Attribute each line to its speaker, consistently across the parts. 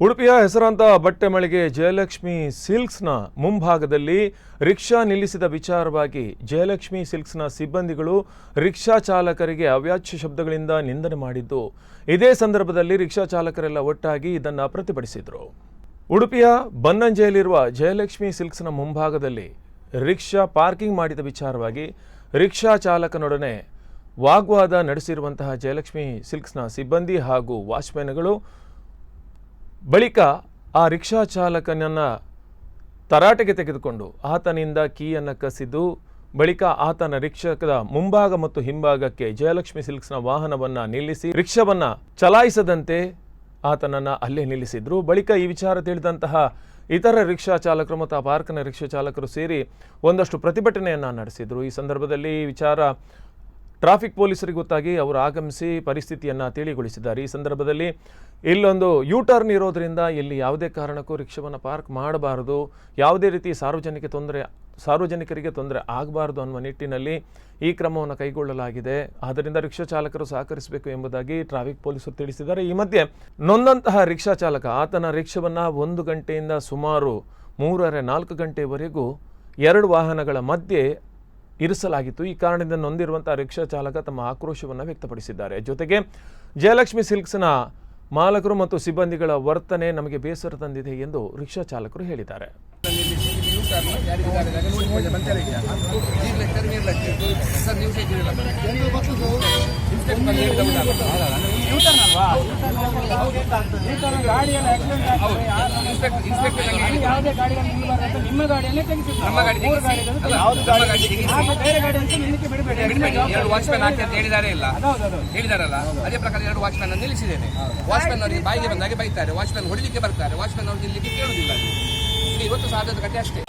Speaker 1: ಉಡುಪಿಯ ಹೆಸರಾಂತ ಬಟ್ಟೆ ಮಳಿಗೆ ಜಯಲಕ್ಷ್ಮಿ ಸಿಲ್ಕ್ಸ್ನ ಮುಂಭಾಗದಲ್ಲಿ ರಿಕ್ಷಾ ನಿಲ್ಲಿಸಿದ ವಿಚಾರವಾಗಿ ಜಯಲಕ್ಷ್ಮಿ ಸಿಲ್ಕ್ಸ್ನ ಸಿಬ್ಬಂದಿಗಳು ರಿಕ್ಷಾ ಚಾಲಕರಿಗೆ ಅವ್ಯಾಚ್ಯ ಶಬ್ದಗಳಿಂದ ನಿಂದನೆ ಮಾಡಿದ್ದು, ಇದೇ ಸಂದರ್ಭದಲ್ಲಿ ರಿಕ್ಷಾ ಚಾಲಕರೆಲ್ಲ ಒಟ್ಟಾಗಿ ಇದನ್ನು ಪ್ರತಿಭಟಿಸಿದರು. ಉಡುಪಿಯ ಬನ್ನಂಜೆಯಲ್ಲಿರುವ ಜಯಲಕ್ಷ್ಮಿ ಸಿಲ್ಕ್ಸ್ನ ಮುಂಭಾಗದಲ್ಲಿ ರಿಕ್ಷಾ ಪಾರ್ಕಿಂಗ್ ಮಾಡಿದ ವಿಚಾರವಾಗಿ ರಿಕ್ಷಾ ಚಾಲಕನೊಡನೆ ವಾಗ್ವಾದ ನಡೆಸಿರುವಂತಹ ಜಯಲಕ್ಷ್ಮಿ ಸಿಲ್ಕ್ಸ್ನ ಸಿಬ್ಬಂದಿ ಹಾಗೂ ವಾಚ್ಮ್ಯಾನ್ಗಳು ಬಳಿಕ ಆ ರಿಕ್ಷಾ ಚಾಲಕನನ್ನು ತರಾಟೆಗೆ ತೆಗೆದುಕೊಂಡು ಆತನಿಂದ ಕೀಯನ್ನು ಕಸಿದು ಬಳಿಕ ಆತನ ರಿಕ್ಷಾದ ಮುಂಭಾಗ ಮತ್ತು ಹಿಂಭಾಗಕ್ಕೆ ಜಯಲಕ್ಷ್ಮಿ ಸಿಲ್ಕ್ಸ್ನ ವಾಹನವನ್ನು ನಿಲ್ಲಿಸಿ ರಿಕ್ಷಾವನ್ನು ಚಲಾಯಿಸದಂತೆ ಆತನನ್ನು ಅಲ್ಲೇ ನಿಲ್ಲಿಸಿದ್ರು. ಬಳಿಕ ಈ ವಿಚಾರ ತಿಳಿದಂತಹ ಇತರ ರಿಕ್ಷಾ ಚಾಲಕರು ಮತ್ತು ಆ ಪಾರ್ಕ್ನ ರಿಕ್ಷಾ ಚಾಲಕರು ಸೇರಿ ಒಂದಷ್ಟು ಪ್ರತಿಭಟನೆಯನ್ನು ನಡೆಸಿದರು. ಈ ಸಂದರ್ಭದಲ್ಲಿ ಈ ವಿಚಾರ ಟ್ರಾಫಿಕ್ ಪೊಲೀಸರಿಗೆ ಗೊತ್ತಾಗಿ ಅವರು ಆಗಮಿಸಿ ಪರಿಸ್ಥಿತಿಯನ್ನು ತಿಳಿಗೊಳಿಸಿದ್ದಾರೆ. ಈ ಸಂದರ್ಭದಲ್ಲಿ ಇಲ್ಲೊಂದು ಯೂ-ಟರ್ನ್ ಇರೋದ್ರಿಂದ ಇಲ್ಲಿ ಯಾವುದೇ ಕಾರಣಕ್ಕೂ ರಿಕ್ಷಾವನ್ನು ಪಾರ್ಕ್ ಮಾಡಬಾರದು, ಯಾವುದೇ ರೀತಿ ಸಾರ್ವಜನಿಕರಿಗೆ ತೊಂದರೆ ಆಗಬಾರದು ಅನ್ನುವ ನಿಟ್ಟಿನಲ್ಲಿ ಈ ಕ್ರಮವನ್ನು ಕೈಗೊಳ್ಳಲಾಗಿದೆ. ಆದ್ದರಿಂದ ರಿಕ್ಷಾ ಚಾಲಕರು ಸಹಕರಿಸಬೇಕು ಎಂಬುದಾಗಿ ಟ್ರಾಫಿಕ್ ಪೊಲೀಸರು ತಿಳಿಸಿದ್ದಾರೆ. ಈ ಮಧ್ಯೆ ನೊಂದಂತಹ ರಿಕ್ಷಾ ಚಾಲಕ ಆತನ ರಿಕ್ಷಾವನ್ನು 1 ಗಂಟೆಯಿಂದ ಸುಮಾರು 3.5-4 ಗಂಟೆವರೆಗೂ 2 ವಾಹನಗಳ ಮಧ್ಯೆ ಇರಿಸಲಾಗಿತ್ತು. ಈ ಕಾರಣದಿಂದ ನೊಂದಿರುವಂತಹ ರಿಕ್ಷಾ ಚಾಲಕ ತಮ್ಮ ಆಕ್ರೋಶವನ್ನು ವ್ಯಕ್ತಪಡಿಸಿದ್ದಾರೆ. ಜೊತೆಗೆ ಜಯಲಕ್ಷ್ಮಿ ಸಿಲ್ಕ್ಸ್ನ ಮಾಲಕರು ಮತ್ತು ಸಿಬ್ಬಂದಿಗಳ ವರ್ತನೆ ನಮಗೆ ಬೇಸರ ತಂದಿದೆ ಎಂದು ರಿಕ್ಷಾ ಚಾಲಕರು ಹೇಳಿದ್ದಾರೆ.
Speaker 2: ಹೇಳಿದಾರಲ್ಲ, ಅದೇ ಪ್ರಕಾರ 2 ವಾಚ್ಮ್ಯಾನ್ ನಿಲ್ಲಿಸಿದ್ದೇನೆ. ವಾಚ್ಮ್ಯಾನ್ ಅವರಿಗೆ ಬಾಯಿಗೆ ಬಂದಾಗೆ ಬೈತಾರೆ, ವಾಚ್ಮ್ಯಾನ್ ಹೊಡಿಲಿಕ್ಕೆ ಬರ್ತಾರೆ, ವಾಚ್ಮ್ಯಾನ್ ಅವ್ರಿಗೆ ಇಲ್ಲಿಗೆ ಕೇಳುವುದಿಲ್ಲ. ಇವತ್ತು ಸಾಧದ ಕಟ್ಟೆ ಅಷ್ಟೇ.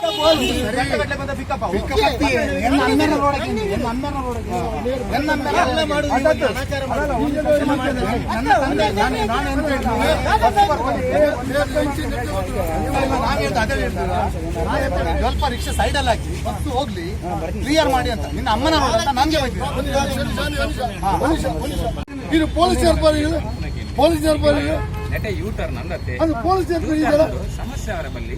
Speaker 3: ಸ್ವಲ್ಪ ರಿಕ್ಷಾ ಸೈಡ್ ಅಲ್ಲಿ ಹಾಕಿ ಬಸ್ ಹೋಗ್ಲಿ, ಕ್ಲಿಯರ್ ಮಾಡಿ ಅಂತ ನಿನ್ನ ಅಮ್ಮನ ರೋಡ್ ಅಂತ ನಂಗೆ ಇದು ಪೊಲೀಸ್
Speaker 2: ಯೂ-ಟರ್ನ್ ಅನ್ನತ್ತೆ
Speaker 3: ಅದು ಪೊಲೀಸ್
Speaker 2: ಸಮಸ್ಯೆ ಅವರ ಬಲ್ಲಿ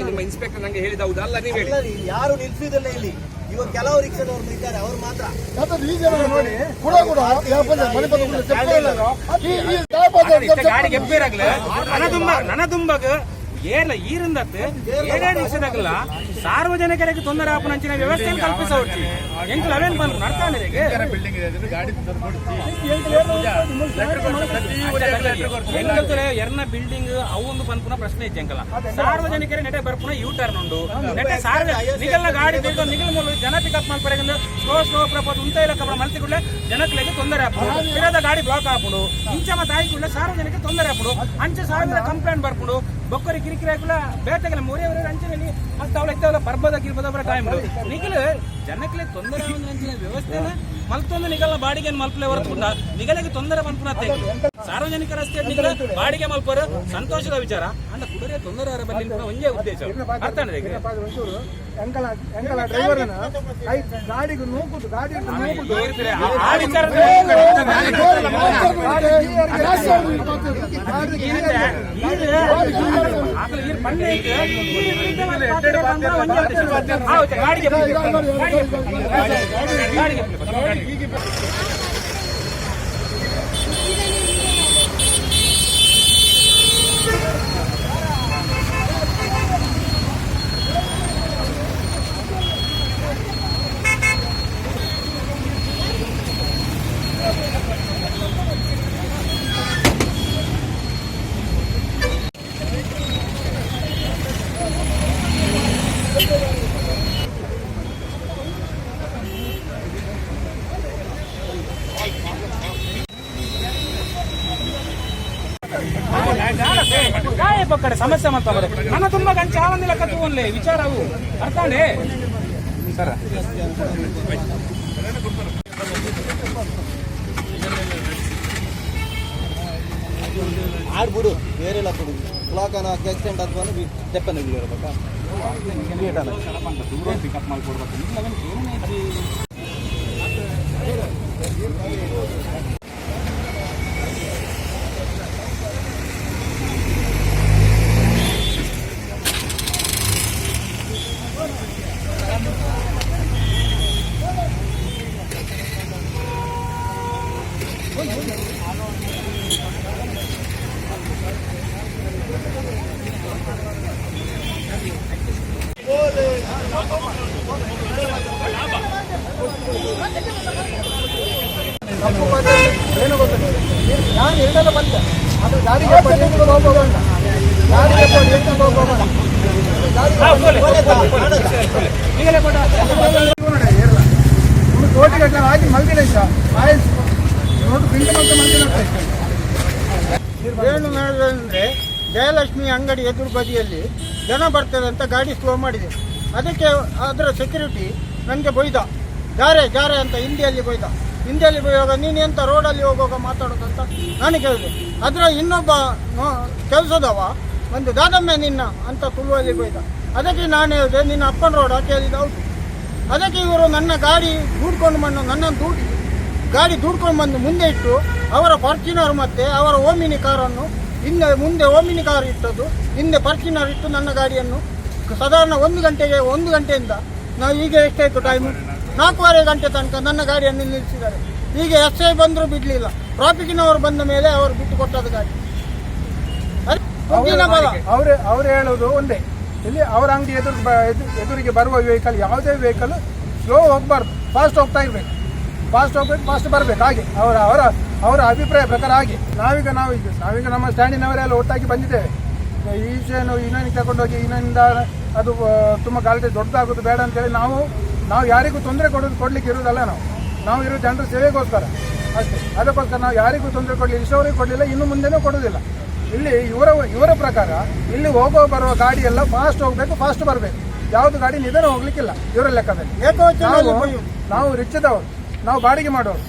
Speaker 2: ನಿಮ್ಮ ಇನ್ಸ್ಪೆಕ್ಟರ್ ನಂಗೆ ಹೇಳಿದ ಹೌದಲ್ಲ, ನೀವು ಹೇಳಿ
Speaker 4: ಯಾರು ನಿಲ್ಸಿದಿಲ್ಲ ಇಲ್ಲಿ. ಇವಾಗ ಕೆಲವು ರಿಕ್ಷಾದವ್ರು ಇದ್ದಾರೆ, ಅವ್ರು ಮಾತ್ರ
Speaker 2: ಗಾಡಿ ಗೆಬ್ಬೇರಾಗ್ಲ ನನ್ನ ತುಂಬಾಗ ಏರ್ಲ ಈರಿಂದತ್ತೆ ಏನೇ ರಿಕ್ಷಾದಾಗಲ್ಲ ಸಾರ್ವಜನಿಕರಿಗೆ ತೊಂದರೆ ಆಪನಂಚಿನ ವ್ಯವಸ್ಥೆಯನ್ನು ಕಲ್ಪಿಸೋಡ್ತಿ ಎಂಕಲ್ ಅವೇನ್ ಬಂತು ನಡ್ತಾನಿರಿಗೆ ಎಂಕಲ್ತರೆ ಎರ್ನ ಬಿಲ್ಡಿಂಗ್ ಅವೊಂದು ಪನ್ಪುನ ಪ್ರಶ್ನೆ ಇತ್ತು ಎಂಕಲ ಸಾರ್ವಜನಿಕರ ನೆಟೆ ಬರ್ಪುನ ಯೂ-ಟರ್ನ್ ಉಂಡು ನೆಟೆ ನಿಗಲ್ಲ ಗಾಡಿ ತೆಗೆದು ನಿಗಲ್ ಮೂಲ ಜನ ಪಿಕಪ್ ಮಾಡ್ಪರೆಗಿಂದ ಸ್ಲೋ ಪ್ರಪೋತ್ ಉಂತ ಇಲ್ಲ ಕಬ್ಬರ ಮಲ್ತಿ ಕೂಡಲೇ ಜನಕ್ಕೆ ತೊಂದರೆ ಆಪುಡು, ಇರದ ಗಾಡಿ ಬ್ಲಾಕ್ ಆಪುಡು, ಇಂಚಮ ತಾಯಿ ಕೂಡಲೇ ಸಾರ್ವಜನಿಕ ತೊಂದರೆ ಆಪುಡು, ಅಂಚೆ ಸಾವಿರ ಕಂಪ್ಲೇಂಟ್ ಬರ್ಪುಡು ಬೊಕ್ಕರಿ ಕಿರಿಕಿರಿ ಹಾಕಲ ಬೇಟೆಗಳ ಮೂರೇ ಅಂಚೆನಲ್ಲಿ ಮತ್ತೆ ಅವಳ ಪರ್ಬದ ಗಿರ್ಬದವರ ಟೈಮ್ ನಿಗಲು ಜನಕ್ಕೆ ತೊಂದರೆ ಅಂಚಿನ ವ್ಯವಸ್ಥೆನ ಮಲ್ತೊಂದು ನಿಗಲ್ನ ಬಾಡಿಗೆ ಮಲ್ಪಲೆ ಹೊರತುಕೊಂಡ ನಿಗಲಿಗೆ ತೊಂದರೆ ಮಲ್ಪುನತ್ತೆ ಸಾರ್ವಜನಿಕ ರಸ್ತೆ ನಿಗಲ ಬಾಡಿಗೆ ಮಲ್ಪರು ಸಂತೋಷದ ವಿಚಾರ ಅಂದ ಕುದುರೆ ತೊಂದರೆ ಬರಲಿ ಒಂದೇ ಉದ್ದೇಶ ಅರ್ಥ ಕಡೆ ಸಮಸ್ಯೆ ಮಾಡ್ತಾರೆ ನನ್ನ ತುಂಬಾ ಗಂಚ ಆವಂದಿಲ್ಲ ಕತ್ತುವನ್ಲೆ ವಿಚಾರವು ಅರ್ಥಾನೆ ಸರ
Speaker 4: ಆಡ್ಬಿಡು ಬೇರೆಲ್ಲ ಕೊಡು. ಬ್ಲಾಕ್ ಅನ್ನ ಆಕ್ಸಿಡೆಂಟ್ ಅಥವಾ ಸ್ಟೆಪ್ಪನ್ನು ಇರಬೇಕಾ
Speaker 2: ದೂರ ಪಿಕಪ್ ಮಾಡ್ಕೊಡ್ಬೇಕು
Speaker 3: ಏನು ಗೊತ್ತಿಲ್ಲ, ನಾನು ಎರಡೆಲ್ಲ ಬಂದೆ ಅದು ಗಾಡಿಗೆ ಹೋಗೋಣ, ಗಾಡಿಗೆ ಹೋಗೋಣ, ಕೋಟಿಗಟ್ಟಲೆ ಆಗಿ ಮಲ್ದಿಲ್ಲ ಆಯ್ತು ನೋಡಿ ಬಿಲ್ಡ್ ಮತ್ತೆ ಮಲ್ದಿಲ್ಲ.
Speaker 5: ಏನು ಮಾಡಿದ್ರೆ ಜಯಲಕ್ಷ್ಮಿ ಅಂಗಡಿ ಎದುರು ಬದಿಯಲ್ಲಿ ಜನ ಬರ್ತದೆ ಅಂತ ಗಾಡಿ ಸ್ಲೋ ಮಾಡಿದೆ. ಅದಕ್ಕೆ ಅದರ ಸೆಕ್ಯೂರಿಟಿ ನನಗೆ ಬೈದ, ಜಾರೆ ಜಾರೆ ಅಂತ ಹಿಂದಿಯಲ್ಲಿ ಬೈದ. ಹಿಂದಿಯಲ್ಲಿ ಬೈಯುವಾಗ ನೀನು ಎಂತ ರೋಡಲ್ಲಿ ಹೋಗುವಾಗ ಮಾತಾಡೋದಂತ ನಾನು ಕೇಳಿದೆ. ಅದರ ಇನ್ನೊಬ್ಬ ಕೆಲಸದವ ಒಂದು ದಾದಮ್ಮೆ ನಿನ್ನ ಅಂತ ತುಳುವಲ್ಲಿ ಬೈದ. ಅದಕ್ಕೆ ನಾನು ಹೇಳಿದೆ ನಿನ್ನ ಅಪ್ಪನ ರೋಡ ಕೇಳಿದ. ಹೌದು. ಅದಕ್ಕೆ ಇವರು ನನ್ನ ಗಾಡಿ ದೂಡ್ಕೊಂಡು ಬಂದು ನನ್ನನ್ನು ಗಾಡಿ ದೂಡ್ಕೊಂಡು ಬಂದು ಮುಂದೆ ಇಟ್ಟು ಅವರ ಫಾರ್ಚುನರ್ ಮತ್ತು ಅವರ ಓಮಿನಿ ಕಾರನ್ನು ಮುಂದೆ ಓಮಿನಿ ಕಾರ್ ಇಟ್ಟದ್ದು, ಹಿಂದೆ ಫಾರ್ಚುನರ್ ಇಟ್ಟು ನನ್ನ ಗಾಡಿಯನ್ನು ಸಾಧಾರಣ 1 ಗಂಟೆಯಿಂದ ನಾವು ಈಗ ಎಷ್ಟಾಯಿತು ಟೈಮು 4:15 ಗಂಟೆ ತನಕ ನನ್ನ ಗಾಡಿಯನ್ನು ನಿಲ್ಲಿಸಿದ್ದಾರೆ. ಈಗ SI ಬಂದರೂ ಬಿಡಲಿಲ್ಲ. ಟ್ರಾಫಿಕ್ನವರು ಬಂದ ಮೇಲೆ ಅವರು ಬಿಟ್ಟು ಕೊಟ್ಟದ್ದು ಗಾಡಿ.
Speaker 3: ಅವ್ರು ಹೇಳೋದು ಒಂದೇ, ಇಲ್ಲಿ ಅವರ ಅಂಗಡಿ ಎದುರಿಗೆ ಬರುವ ವೆಹಿಕಲ್ ಯಾವುದೇ ವೆಹಿಕಲ್ ಸ್ಲೋ ಹೋಗಬಾರ್ದು, ಫಾಸ್ಟ್ ಹೋಗ್ತಾ ಇರಬೇಕು, ಫಾಸ್ಟ್ ಬರಬೇಕು. ಹಾಗೆ ಅವರ ಅಭಿಪ್ರಾಯ ಪ್ರಕಾರ ಹಾಗೆ ನಾವೀಗ ನಮ್ಮ ಸ್ಟ್ಯಾಂಡಿನವರೆಲ್ಲ ಒಟ್ಟಾಗಿ ಬಂದಿದ್ದೇವೆ. ಈ ವಿಷಯನು ಇನ್ನೊಂದು ತಗೊಂಡೋಗಿ ಇನ್ನೊಂದ ಅದು ತುಂಬ ಗಾಳಿ ದೊಡ್ಡದಾಗೋದು ಬೇಡ ಅಂತೇಳಿ ನಾವು ಯಾರಿಗೂ ತೊಂದರೆ ಕೊಡ್ಲಿಕ್ಕೆ ಇರೋದಲ್ಲ. ನಾವು ಇರೋ ಜನರ ಸೇವೆಗೋಸ್ಕರ ಅಷ್ಟೇ. ಅದಕ್ಕೋಸ್ಕರ ನಾವು ಯಾರಿಗೂ ತೊಂದರೆ ಕೊಡಲಿಲ್ಲ, ಇಷ್ಟವರೆಗೂ ಕೊಡಲಿಲ್ಲ, ಇನ್ನು ಮುಂದೆನೂ ಕೊಡೋದಿಲ್ಲ. ಇಲ್ಲಿ ಇವರ ಪ್ರಕಾರ ಇಲ್ಲಿ ಬರುವ ಗಾಡಿ ಎಲ್ಲ ಫಾಸ್ಟ್ ಹೋಗ್ಬೇಕು, ಫಾಸ್ಟ್ ಬರಬೇಕು. ಯಾವುದು ಗಾಡಿ ನಿಧಾನ ಹೋಗ್ಲಿಕ್ಕಿಲ್ಲ ಇವರ ಲೆಕ್ಕದಲ್ಲಿ. ನಾವು ರಿಚ್ಚದವರು, ನಾವು ಬಾಡಿಗೆ ಮಾಡೋರು.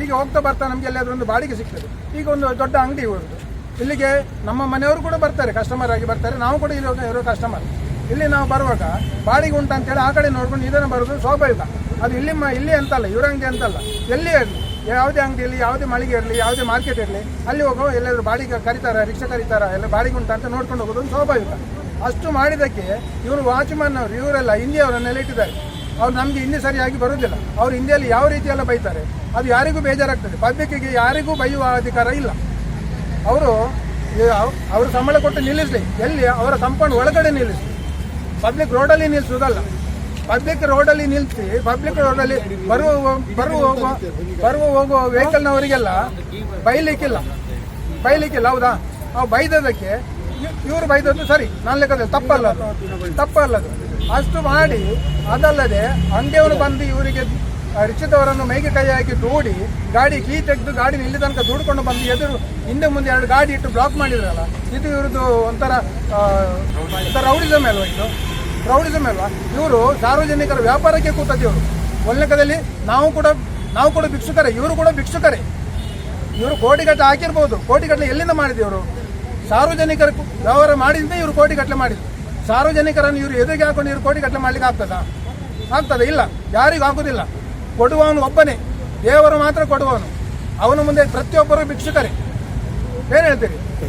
Speaker 3: ಈಗ ಹೋಗ್ತಾ ಬರ್ತಾ ನಮಗೆ ಎಲ್ಲಾದ್ರೂ ಒಂದು ಬಾಡಿಗೆ ಸಿಗ್ತದೆ. ಈಗ ಒಂದು ದೊಡ್ಡ ಅಂಗಡಿ ಇರೋದು, ಇಲ್ಲಿಗೆ ನಮ್ಮ ಮನೆಯವರು ಕೂಡ ಬರ್ತಾರೆ, ಕಸ್ಟಮರ್ ಆಗಿ ಬರ್ತಾರೆ. ನಾವು ಕೂಡ ಇಲ್ಲಿ ಇರೋ ಕಸ್ಟಮರ್. ಇಲ್ಲಿ ನಾವು ಬರುವಾಗ ಬಾಡಿಗೆ ಉಂಟು ಅಂತೇಳಿ ಆ ಕಡೆ ನೋಡ್ಕೊಂಡು ನಿಧಾನ ಬರೋದು ಸ್ವಾಭಾವಿಕ. ಅದು ಇಲ್ಲಿ ಅಂತಲ್ಲ, ಇವರ ಅಂಗಡಿ ಅಂತಲ್ಲ, ಎಲ್ಲಿ ಇರಲಿ, ಯಾವುದೇ ಅಂಗಡಿಯಲ್ಲಿ, ಯಾವುದೇ ಮಳಿಗೆ ಇರಲಿ, ಯಾವುದೇ ಮಾರ್ಕೆಟ್ ಇರಲಿ, ಅಲ್ಲಿ ಹೋಗೋ ಎಲ್ಲಾದರೂ ಬಾಡಿಗೆ ಕರೀತಾರ, ರಿಕ್ಷಾ ಕರೀತಾರ, ಎಲ್ಲ ಬಾಡಿಗೆ ಉಂಟು ಅಂತ ನೋಡ್ಕೊಂಡು ಹೋಗೋದು ಒಂದು ಸ್ವಾಭಾವಿಕ. ಅಷ್ಟು ಮಾಡಿದ್ದಕ್ಕೆ ಇವರು ವಾಚ್ಮನ್ ಅವರು ಇವರೆಲ್ಲ ಹಿಂದಿಯವರನ್ನೆಲ್ಲ ಇಟ್ಟಿದ್ದಾರೆ. ಅವ್ರು ನಮಗೆ ಹಿಂದಿ ಸರಿಯಾಗಿ ಬರುವುದಿಲ್ಲ. ಅವ್ರು ಹಿಂದಿಯಲ್ಲಿ ಯಾವ ರೀತಿ ಎಲ್ಲ ಬೈತಾರೆ, ಅದು ಯಾರಿಗೂ ಬೇಜಾರಾಗ್ತದೆ. ಪಬ್ಲಿಕ್ಕಿಗೆ ಯಾರಿಗೂ ಬೈಯುವ ಅಧಿಕಾರ ಇಲ್ಲ. ಅವರು ಸಂಬಳ ಕೊಟ್ಟು ನಿಲ್ಲಿಸಲಿ, ಎಲ್ಲಿ ಅವರ ಕಂಪೌಂಡ್ ಒಳಗಡೆ ನಿಲ್ಲಿಸಲಿ, ಪಬ್ಲಿಕ್ ರೋಡಲ್ಲಿ ನಿಲ್ಲಿಸುವುದಲ್ಲ. ಪಬ್ಲಿಕ್ ರೋಡಲ್ಲಿ ನಿಲ್ಲಿಸಿ ಪಬ್ಲಿಕ್ ರೋಡಲ್ಲಿ ಬರುವ ಹೋಗುವ ವೆಹಿಕಲ್ನವರಿಗೆಲ್ಲ ಬೈಲಿಕ್ಕಿಲ್ಲ. ಹೌದಾ? ನಾವು ಬೈದದಕ್ಕೆ ಇವರು ಬೈದದ್ದು ಸರಿ, ನನ್ನ ಲೆಕ್ಕದಲ್ಲಿ ತಪ್ಪಲ್ಲದು. ಅಷ್ಟು ಮಾಡಿ ಅದಲ್ಲದೆ ಅಂಗಡಿಯವರು ಬಂದು ಇವರಿಗೆ ರಿಕ್ಷದವರನ್ನು ಮೈಗೆ ಕೈ ಹಾಕಿ ದೂಡಿ ಗಾಡಿ ಕೀ ತೆಗೆದು ಗಾಡಿ ಇಲ್ಲಿ ತನಕ ದೂಡ್ಕೊಂಡು ಬಂದು ಹಿಂದೆ ಮುಂದೆ 2 ಗಾಡಿ ಇಟ್ಟು ಬ್ಲಾಕ್ ಮಾಡಿದ್ರಲ್ಲ, ಇದು ಇವ್ರದ್ದು ಒಂಥರ ರೌಡಿಸಮ್ ಅಲ್ವಾ? ರೌಡಿಸಮ್ ಅಲ್ವಾ? ಇವರು ಸಾರ್ವಜನಿಕರ ವ್ಯಾಪಾರಕ್ಕೆ ಕೂತದ್ದು. ಇವರು ಒಂದು ಲೆಕ್ಕದಲ್ಲಿ ನಾವು ಕೂಡ ಭಿಕ್ಷುಕರೇ, ಇವರು ಕೂಡ ಭಿಕ್ಷುಕರೇ. ಇವರು ಕೋಟಿಗಟ್ಟಲೆ ಹಾಕಿರ್ಬೋದು. ಕೋಟಿಗಟ್ಟಲೆ ಎಲ್ಲಿಂದ ಮಾಡಿದ್ರು? ಸಾರ್ವಜನಿಕರ ವ್ಯವಹಾರ ಮಾಡಿದ್ರೆ ಇವರು ಕೋಟಿಗಟ್ಟಲೆ ಮಾಡಿದ್ರು. ಸಾರ್ವಜನಿಕರನ್ನು ಇವರು ಎದುರಿಗೆ ಹಾಕೊಂಡು ಇವರು ಕೋಟಿಗಟ್ಟಲೆ ಮಾಡ್ಲಿಕ್ಕೆ ಆಗ್ತದೆ? ಇಲ್ಲ, ಯಾರಿಗೂ ಆಗುದಿಲ್ಲ. ಕೊಡುವವನು ಒಬ್ಬನೇ, ದೇವರು ಮಾತ್ರ ಕೊಡುವವನು. ಅವನ ಮುಂದೆ ಪ್ರತಿಯೊಬ್ಬರು ಭಿಕ್ಷುಕರೇ. ಏನು ಹೇಳ್ತೀರಿ?